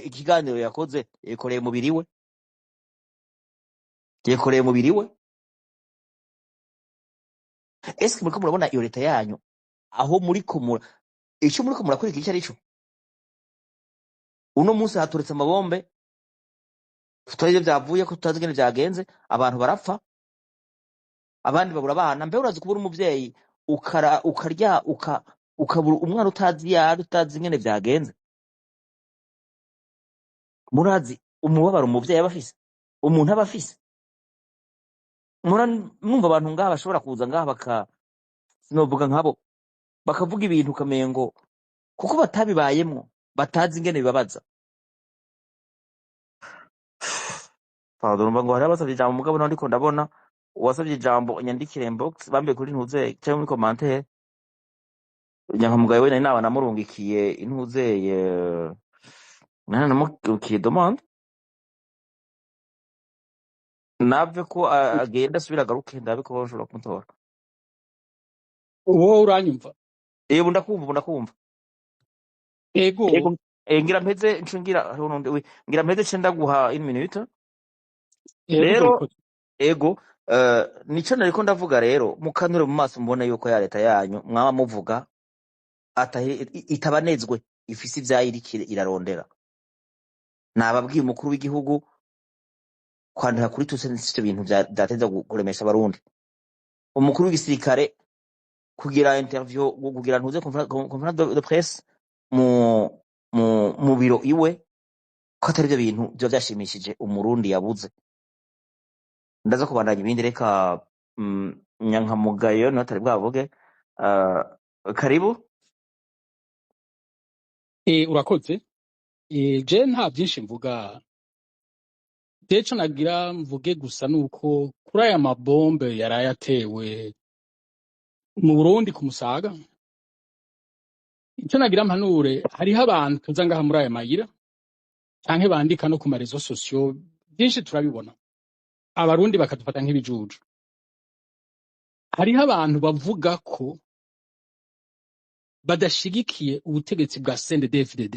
ikiganiro yakoze yekoreye mubiri we? Yekoreye mubiri we? Eske muriko murabona iyo leta yanyu aho muriko ico muriko murakurikira icyo arico? Uno munsi haturetse amabombe, tutari vyavuye ko tutazi ingene vyagenze, abantu barapfa, abandi babura abana. Mbe urazi kubura umuvyeyi ukarya ukabura umwana utazi ingene vyagenze? Murazi umubabaro umuvyeyi aba afise, umuntu aba afise? Mwumva abantu ngaha bashobora kuza ngaha sinovuga nkabo bakavuga ibintu ukamengo kuko batabibayemwo batazi ingene bibabaza. Pardon, ngo hari abasavye ijambo mugabo naho ndiko ndabona uwasavye ijambo nyandikire inbox bambe kuri ntuze cyangwa muri commentaire. Nyankamugayo we nari namurungikiye intuzeye namukiye demande nave ko agenda asubira agaruke ndabe ko bashobora kumutora. Uwo uranyumva? Yego ndakumva. Ego. Ngira mpeze ngira mpeze cenda guha 1 minute. Ego. Rero ego nico nariko ndavuga. Rero mukanure mu maso mubone yuko ya leta yanyu mwaba muvuga itabanezwe ifise ivyayiriko irarondera. Nababwiye umukuru w'igihugu kwandika kuri tuse n'ivyo bintu vyateza kuremesha abarundi. Umukuru w'igisirikare kugira interview, kugira ntuze conférence de presse mu biro iwe, ko atari vyo bintu vyo vyashimishije umurundi yabuze. Ndaza kubandanya ibindi, reka Nyankamugayo niwe atari bwavuge. Karibu. Urakoze. Je nta byinshi mvuga, deco nagira mvuge gusa nuko kuri aya mabombe yarayatewe mu Burundi ku Musaga, ico nagira mpanure, hariho abantu tuza ngaha muri aya mayira canke bandika no ku marezo sosiyo, byinshi turabibona, abarundi bakadufata nk'ibijuju. Hariho abantu bavuga ko badashigikiye ubutegetsi bwa CNDD-FDD.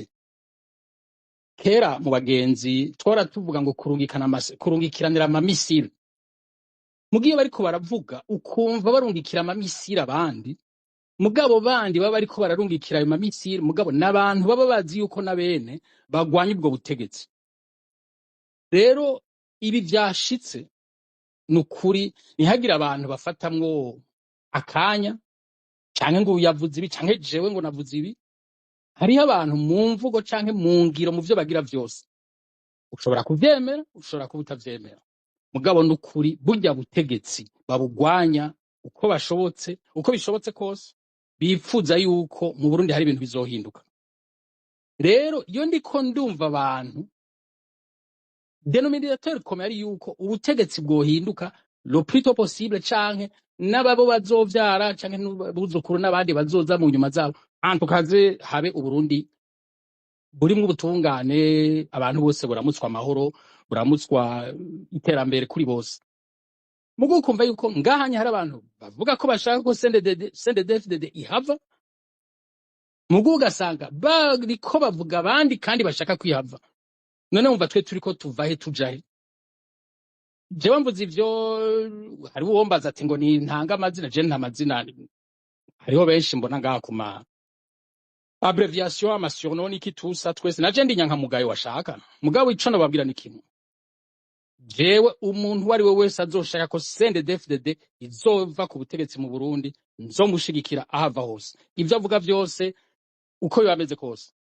Kera mu bagenzi twora tuvuga ngo kurungikiranira amamisiri, mugiye bariko baravuga ukumva barungikira amamisiri abandi, mugabo bandi baba bariko bararungikira ayo mamisiri, mugabo n'abantu baba bazi yuko nabene bagwanya ubwo butegetsi. Rero ibi vyashitse nukuri ntihagira abantu bafatamwo akanya canke ngo yavuze ibi canke jewe ngo navuze ibi. Hariho abantu mu mvugo canke mu ngiro mu vyo bagira vyose, ushobora kuvyemera, ushobora kuba utavyemera, mugabo nukuri burya butegetsi babugwanya uko bishobotse kose, bipfuza yuko mu Burundi hari ibintu bizohinduka. Rero iyo ndiko ndumva abantu denominateur commun ari yuko ubutegetsi bwohinduka le plus tôt possible, canke n'ababo bazovyara canke n'abuzukuru n'abandi bazoza mu nyuma zabo, antukaze habe Uburundi burimwo ubutungane, abantu bose buramutswa amahoro, buramutswa iterambere kuri bose. Mugo kumva yuko ngahanya hari abantu bavuga ko bashaka ko CNDD-FDD ihava, mugo ugasanga bariko bavuga abandi kandi bashaka kwihava. None umva twe turiko tuva he tujahe? Jewe mvuze ivyo, hari uwombaza ati ngo ni ntanga amazina, je nta mazina. Hariho benshi mbona ngaha kuma abbreviation, amasurnom n'iki tusa twese, naje ndi Nyankamugayo washaka. Mugabo ico nababwira ni kimwe, jewe umuntu wari we wese azoshaka ko CNDD-FDD izova ku butegetsi mu Burundi, nzomushigikira ahava hose. Ivyo avuga vyose uko bibameze kose,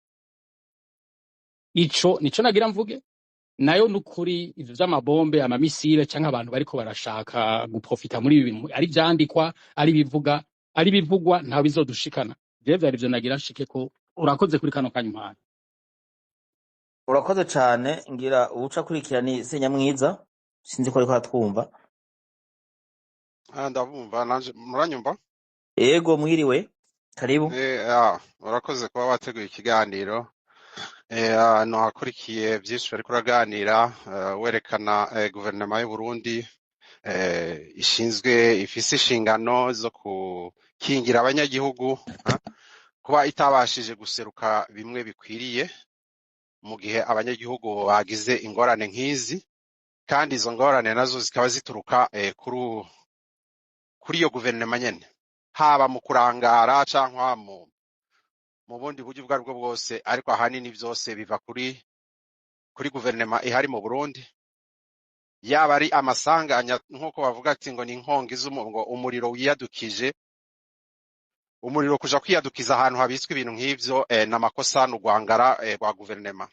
ico nico nagira mvuge. Nayo nukuri ivyo vy'amabombe, amamisire canke abantu bariko barashaka guprofita muri ibi bintu, ari vyandikwa, ari bivuga, ari bivugwa, ntawe bizodushikana. Jewe vyari vyo nagira nshike ko. Urakoze kuri kano kanya mpana. Urakoze cane. Ngira uwuca kurikira ni Senyamwiza, sinzi ko ariko aratwumva. Ndabumva nanje, muranyumva? Ego, mwiriwe, karibu. Urakoze kuba wateguye ikiganiro. No hakurikiye byinshi bariko uraganira, werekana guverinoma y'u Burundi ifise inshingano zo kukingira abanyagihugu, kuba itabashije guseruka bimwe bikwiriye mu gihe abanyagihugu bagize ingorane nk'izi, kandi izo ngorane nazo zikaba zituruka kuri iyo guverinoma nyene, haba mu kurangara canke mu bundi buryo ubwo aribwo bwose, ariko ahanini vyose biva kuri guverinoma ihari mu Burundi. Yaba ari amasanganya nk'uko bavuga ati ngo ni inkongi ngo umuriro wiyadukije, umuriro kuja kwiyadukiza ahantu habitswe ibintu nk'ivyo, n'amakosa n'ugwangara rwa guverinoma.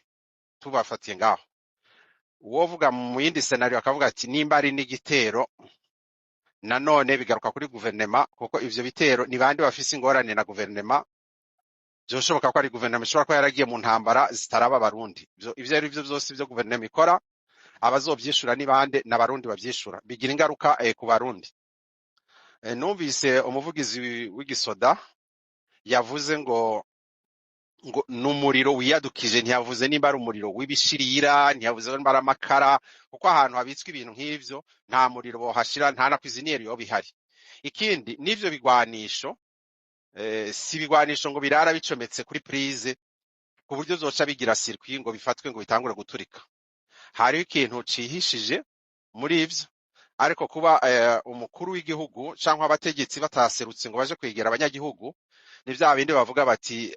Tubafatiye ngaho, uwovuga mu yindi scenario akavuga ati nimba ari n'igitero, nanone bigaruka kuri guverinoma, kuko ivyo bitero ni bandi bafise ingorane na guverinoma. Byoshoboka ko ari guverinoma ishobora kuba yaragiye mu ntambara zitaraba abarundi. Ivyo ari byo byose ivyo guverinoma ikora, abazovyishura ni bande? N'abarundi bavyishura, bigira ingaruka ku barundi. Numvise umuvugizi w'igisoda yavuze ngo n'umuriro wiyadukije, ntiyavuze nimba ari umuriro w'ibishirira, ntiyavuze nimba ari amakara, kuko ahantu habitswe ibintu nk'ivyo nta muriro bohashira, nta na kwiziniyeri yo bihari. Ikindi n'ivyo bigwanisho, si bigwanisho ngo birara bicometse kuri prize ku buryo zoca bigira circuit ngo bifatwe ngo bitangure guturika. Hariho ikintu cihishije muri ivyo, ariko kuba umukuru w'igihugu cyangwa abategetsi bataserutse ngo baje kwegera abanyagihugu, ni bya bindi bavuga bati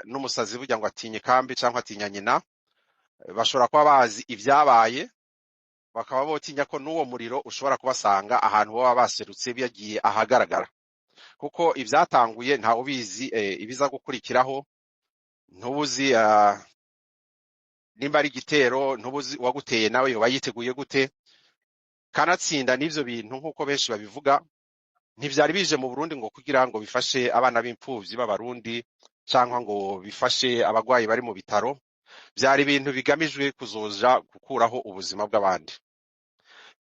n'umusazi burya ngo atinye kambi cyangwa atinya nyina. Bashobora kuba bazi ibyabaye, bakaba botinya ko n'uwo muriro ushobora kubasanga ahantu baba baserutse biyagiye ahagaragara, kuko ibyatanguye nta ubizi ibiza gukurikiraho. Ntubuzi nimba ari igitero, ntubuzi uwaguteye nawe yoba yiteguye gute. Kanatsinda n'ivyo bintu nk'uko benshi babivuga ntivyari bije mu Burundi ngo kugira ngo bifashe abana b'impfuvyi b'abarundi cyangwa ngo bifashe abagwayi bari mu bitaro. Vyari ibintu bigamijwe kuzoja gukuraho ubuzima bw'abandi.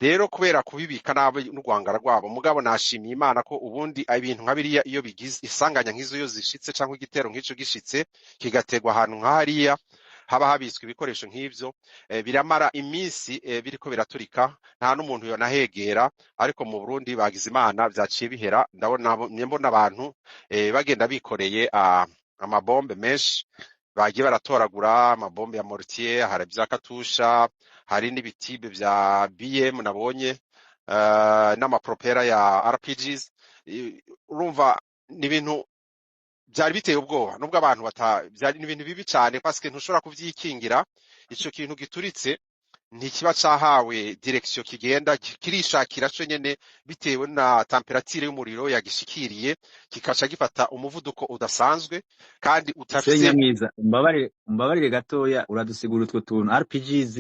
Rero kubera kubibika nabi n'urwangara rwabo, mugabo nashimiye Imana ko ubundi ibintu nka biriya iyo bigize isanganya nk'izo yo zishitse cyangwa igitero nk'ico gishitse kigategwa ahantu nk'ahariya haba habitswe ibikoresho nk'ivyo, biramara iminsi biriko biraturika, nta n'umuntu yonahegera. Ariko mu Burundi bagize Imana vyaciye bihera. Mbona abantu bagenda bikoreye amabombe menshi, bagiye baratoragura amabombe ya mortier, hari vya katusha, hari n'ibitibe vya BM nabonye, n'amapropera ya RPGs. Urumva ni ibintu byari biteye ubwoba, nubwo abantu byari ibintu bibi cyane, paske ntushobora kuvyikingira. Ico kintu gituritse ntikiba cahawe direction kigenda kirishakira cyo nyene bitewe na temperature y'umuriro yagishikiriye, kikaca gifata umuvuduko udasanzwe kandi utafise. Senyamwiza, umbabarire gatoya uradusigura utwo tuntu RPGs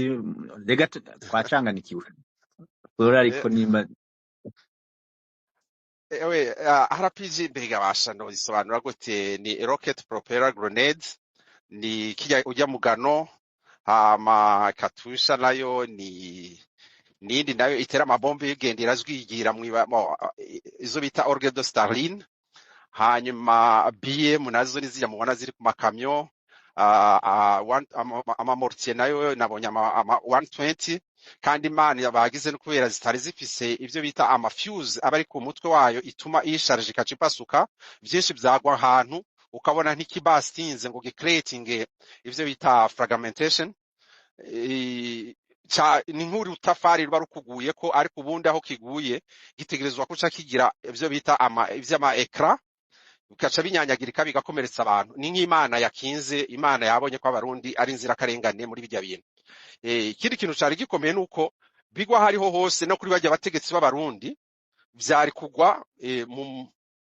rega twacanganikiwe ariko nimba RPG mbega basha no isobanura gute? Ni rocket propelled grenades, ni kijya ujya mugano. Katusha nayo nindi nayo itera amabombe yigendera zwigira izo bita orgue de Stalin. Hanyuma BM nazo nizijya mubona ziri ku makamyo. Amamortier nayo nabonye ama 120, kandi Imana bagize no kubera zitari zifise ivyo bita amafuse abari ku mutwe wayo ituma isharge ikaca ipasuka, byinshi byagwa ahantu ukabona ntikibastinze ngo gicreating ivyo bita fragmentation. Ni nk'uri utafari ruba rukuguye ko, ariko ubundi aho kiguye gitegerezwa kuca kigira ivyo bita ivy'ama ecran, ukaca binyanyagirika bigakomeretsa abantu. Ni nk'Imana yakinze, Imana yabonye ko abarundi ari inzira karengane muri bijya bintu. Ikindi kintu cari gikomeye nuko bigwa hariho hose no kuri bajya bategetsi b'abarundi vyari kugwa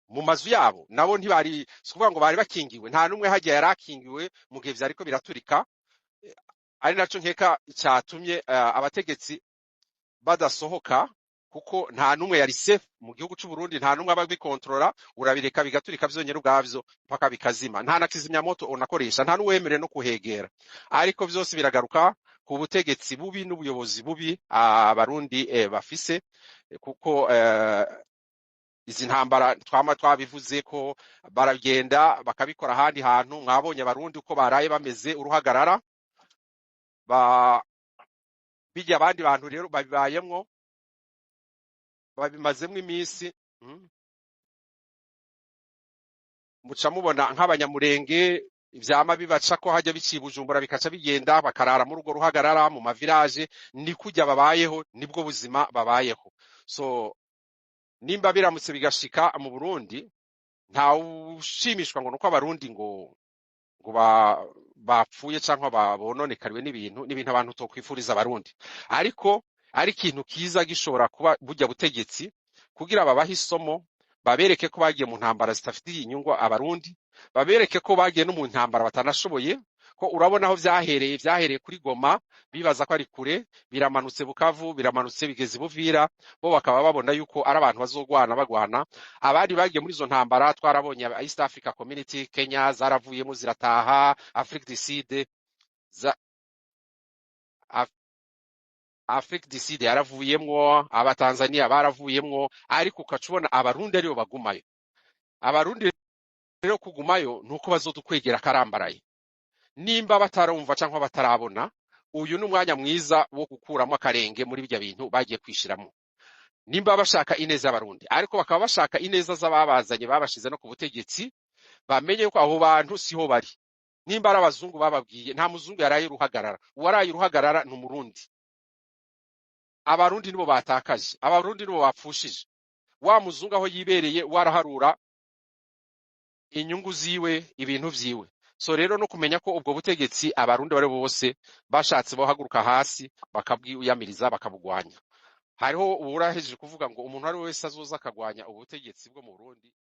mu mazu yabo. Nabo ntibari kuvuga ngo bari bakingiwe, nta numwe hajya yarakingiwe mu gihe vyariko biraturika. Ari naco nkeka cyatumye abategetsi badasohoka, kuko nta numwe yari safe mu gihugu cy'u Burundi, nta numwe ababikontrola. Urabireka bigaturika vyonyene ubwavyo mpaka bikazima, nta na kizimyamoto unakoresha, nta n'uwemere no kuhegera. Ariko vyose biragaruka ku butegetsi bubi n'ubuyobozi bubi abarundi bafise, kuko izi ntambara twabivuze ko baragenda bakabikora ahandi hantu. Mwabonye abarundi uko baraye bameze uruhagarara, bijya abandi bantu rero babibayemwo, babimazemwo iminsi. Muca mubona nk'abanyamurenge ivyama bibaca ko hajya biciye Bujumbura bikaca bigenda bakarara muri urwo ruhagarara mu mavirage. Ni kujya babayeho, nibwo buzima babayeho. So nimba biramutse bigashika mu Burundi, nta ushimishwa ngo nuko abarundi ngo bapfuye cyangwa babononekariwe n'ibintu abantu tokwifuriza abarundi. Ariko ari ikintu kiza gishobora kuba bujya butegetsi kugira babahe isomo, babereke ko bagiye mu ntambara zitafitiye inyungu abarundi, babereke ko bagiye no mu ntambara batanashoboye. Ko urabona aho vyahereye kuri Goma, bibaza ko ari kure, biramanutse Bukavu, biramanutse bigeze Buvira, bo bakaba babona yuko ari abantu bagwana. Abandi bagiye muri izo ntambara twarabonye East Africa Community, Kenya zaravuyemo zirataha, Afrique du Sud Afrique du Sud yaravuyemwo, Abatanzania baravuyemwo, ariko ukacubona abarundi aribo bagumayo. Abarundi rero kugumayo nuko bazodukwegera karambaraye. Nimba batarumva cyangwa batarabona, uyu ni umwanya mwiza wo gukuramo akarenge muri bijya bintu bagiye kwishiramo. Nimba bashaka ineza y'abarundi, ariko bakaba bashaka ineza z'ababazanye babashize no ku butegetsi, bamenye ko aho bantu siho bari. Nimba ari abazungu bababwiye, nta muzungu yaraye uruhagarara, uwaraye uruhagarara ni umurundi. abarundi nibo batakaje, abarundi nibo bapfushije. Wa muzungu aho yibereye waraharura inyungu ziwe, ibintu vyiwe. So rero no kumenya ko ubwo butegetsi abarundi bari bose bashatse bohaguruka hasi bakabwiyamiriza bakabugwanya. Hariho uwurahejeje kuvuga ngo umuntu ari wese azoza akagwanya ubutegetsi bwo mu Burundi